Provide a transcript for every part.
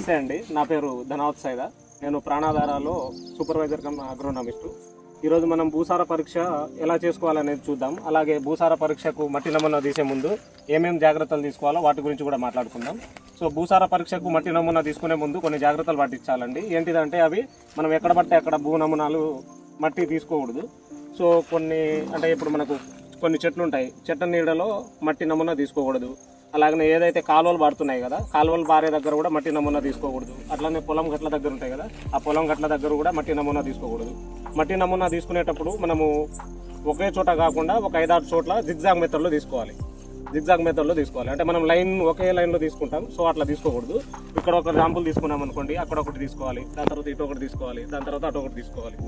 నమస్తే అండి, నా పేరు ధనావత్ సైదా. నేను ప్రాణాధారాలో సూపర్వైజర్ కమ్ అగ్రోనామిస్టు. ఈరోజు మనం భూసార పరీక్ష ఎలా చేసుకోవాలనేది చూద్దాం. అలాగే భూసార పరీక్షకు మట్టి నమూనా తీసే ముందు ఏమేమి జాగ్రత్తలు తీసుకోవాలో వాటి గురించి కూడా మాట్లాడుకుందాం. సో భూసార పరీక్షకు మట్టి నమూనా తీసుకునే ముందు కొన్ని జాగ్రత్తలు పాటించాలండి. ఏంటిదంటే అవి మనం ఎక్కడ పడితే అక్కడ భూ నమూనాలు మట్టి తీసుకోకూడదు. సో కొన్ని అంటే ఇప్పుడు మనకు కొన్ని చెట్లు ఉంటాయి, చెట్ల నీడలో మట్టి నమూనా తీసుకోకూడదు. అలాగనే ఏదైతే కాలువలు పారుతున్నాయి కదా, కాలువలు పారే దగ్గర కూడా మట్టి నమూనా తీసుకోకూడదు. అట్లానే పొలం గట్ల దగ్గర ఉంటాయి కదా, ఆ పొలం గట్ల దగ్గర కూడా మట్టి నమూనా తీసుకోకూడదు. మట్టి నమూనా తీసుకునేటప్పుడు మనము ఒకే చోట కాకుండా ఒక 5-6 చోట్ల జిగ్జాగ్ మెథడ్లో తీసుకోవాలి. జిగ్జాగ్ మెథడ్లో తీసుకోవాలి అంటే మనం ఒకే లైన్లో తీసుకుంటాం, సో అట్లా తీసుకోకూడదు. ఇక్కడ ఒక శాంపుల్ తీసుకున్నాం అనుకోండి, అక్కడ ఒకటి తీసుకోవాలి, దాని తర్వాత ఇటు ఒకటి తీసుకోవాలి, దాని తర్వాత అటు ఒకటి తీసుకోవాలి.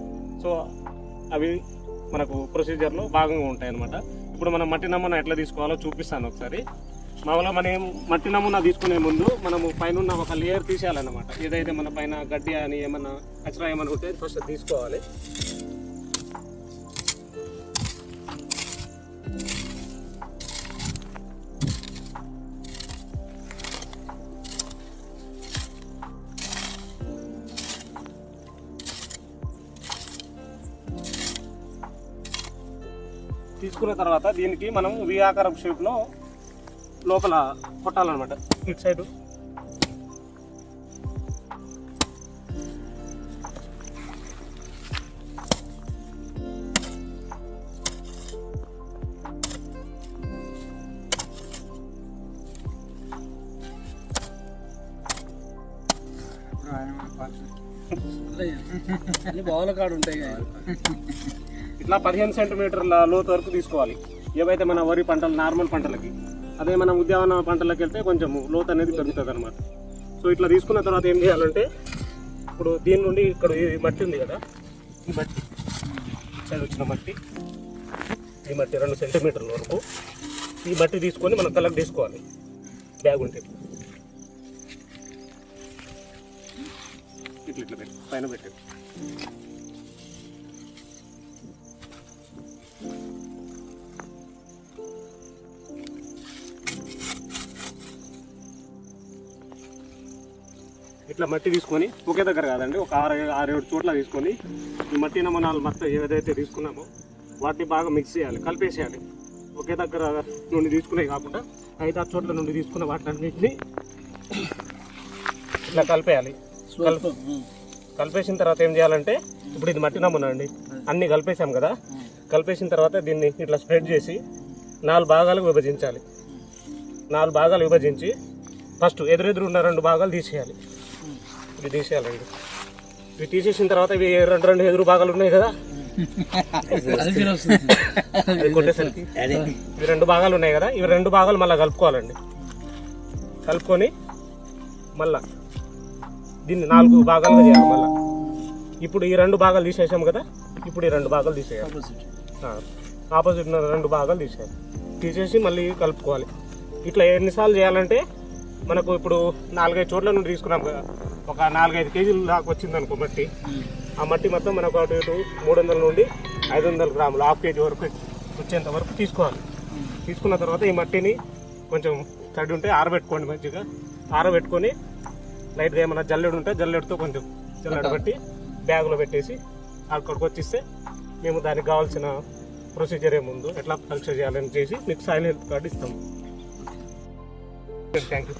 సో అవి మనకు ప్రొసీజర్లో భాగంగా ఉంటాయి అన్నమాట. ఇప్పుడు మనం మట్టి నమూనా ఎట్లా తీసుకోవాలో చూపిస్తాను ఒకసారి. మామూలుగా మనం మట్టి నమూనా తీసుకునే ముందు మనము పైన ఒక లేయర్ తీసేయాలన్నమాట. ఏదైతే మన పైన గడ్డి అని ఏమన్నా కచరా ఏమన్నా ఉంటే ఫస్ట్ తీసుకోవాలి. తీసుకున్న తర్వాత దీనికి మనం వి ఆకారం షేప్లో లోపల కొట్టాలన్నమాట. ఇటు సైడ్ బావుల కాడు ఉంటాయి. ఇట్లా 15 సెంటీమీటర్ల లోతు వరకు తీసుకోవాలి. ఏవైతే మన వరి పంటలు నార్మల్ పంటలకి, అదే మనం ఉద్యాన పంటలకు వెళ్తే కొంచెం లోతు అనేది పెరుగుతుంది అనమాట. సో ఇట్లా తీసుకున్న తర్వాత ఏం చేయాలంటే, ఇప్పుడు దీని నుండి ఇక్కడ ఈ మట్టి ఉంది కదా, ఈ మట్టి సైడ్ వచ్చిన మట్టి, ఈ మట్టి 2 సెంటీమీటర్ల వరకు ఈ మట్టి తీసుకొని మనం కలెక్ట్ చేసుకోవాలి. బ్యాగ్ ఉంటే ఇట్లా ఇట్లా పెట్టి పైన పెట్టండి. ఇట్లా మట్టి తీసుకొని ఒకే దగ్గర కాదండి, ఒక 6-7 చోట్ల తీసుకొని ఈ మట్టి నమూనాలు మొత్తం ఏదైతే తీసుకున్నామో వాటిని బాగా మిక్స్ చేయాలి, కలిపేసేయాలి. ఒకే దగ్గర నుండి తీసుకునే కాకుండా 5-6 చోట్ల నుండి తీసుకున్న వాటిలన్నింటినీ ఇట్లా కలిపేయాలి. కలిపేసిన తర్వాత ఏం చేయాలంటే, ఇప్పుడు ఇది మట్టి నమూనా అండి, అన్నీ కలిపేసాం కదా. కలిపేసిన తర్వాత దీన్ని ఇట్లా స్ప్రెడ్ చేసి 4 భాగాలకు విభజించాలి. 4 భాగాలు విభజించి ఫస్ట్ ఎదురెదురు ఉన్న 2 భాగాలు తీసేయాలి. ఇవి తీసేయాలండి. ఇవి తీసేసిన తర్వాత ఇవి 2 ఎదురు భాగాలు ఉన్నాయి కదా, కొట్టేసరికి ఇవి 2 భాగాలు ఉన్నాయి కదా, ఇవి 2 భాగాలు మళ్ళీ కలుపుకోవాలండి. కలుపుకొని మళ్ళా దీన్ని 4 భాగాలుగా చేయాలి. మళ్ళీ ఇప్పుడు ఈ 2 భాగాలు తీసేసాం కదా, ఇప్పుడు ఈ 2 భాగాలు తీసేయాలి. ఆపోజిట్ 2 భాగాలు తీసేయాలి. తీసేసి మళ్ళీ కలుపుకోవాలి. ఇట్లా ఎన్నిసార్లు చేయాలంటే, మనకు ఇప్పుడు 4-5 చోట్ల నుండి తీసుకున్నాం కదా, ఒక 4-5 కేజీలు దాకా వచ్చింది అనుకో మట్టి. ఆ మట్టి మొత్తం మనకు అటు ఇటు 300 నుండి 500 గ్రాములు, 1/2 కేజీ వరకు వచ్చేంత వరకు తీసుకోవాలి. తీసుకున్న తర్వాత ఈ మట్టిని కొంచెం తడి ఉంటే ఆరబెట్టుకోండి. మంచిగా ఆరబెట్టుకొని లైట్గా ఏమైనా జల్లెడు ఉంటే జల్లెడుతో కొంచెం జల్లెడబెట్టి బ్యాగులో పెట్టేసి అక్కడికి వచ్చిస్తే మేము దానికి కావాల్సిన ప్రొసీజర్ ఏముందో ఎట్లా పరీక్ష చేయాలని చేసి మీకు సాయిల్ హెల్త్ కార్డు ఇస్తాము. Thank you.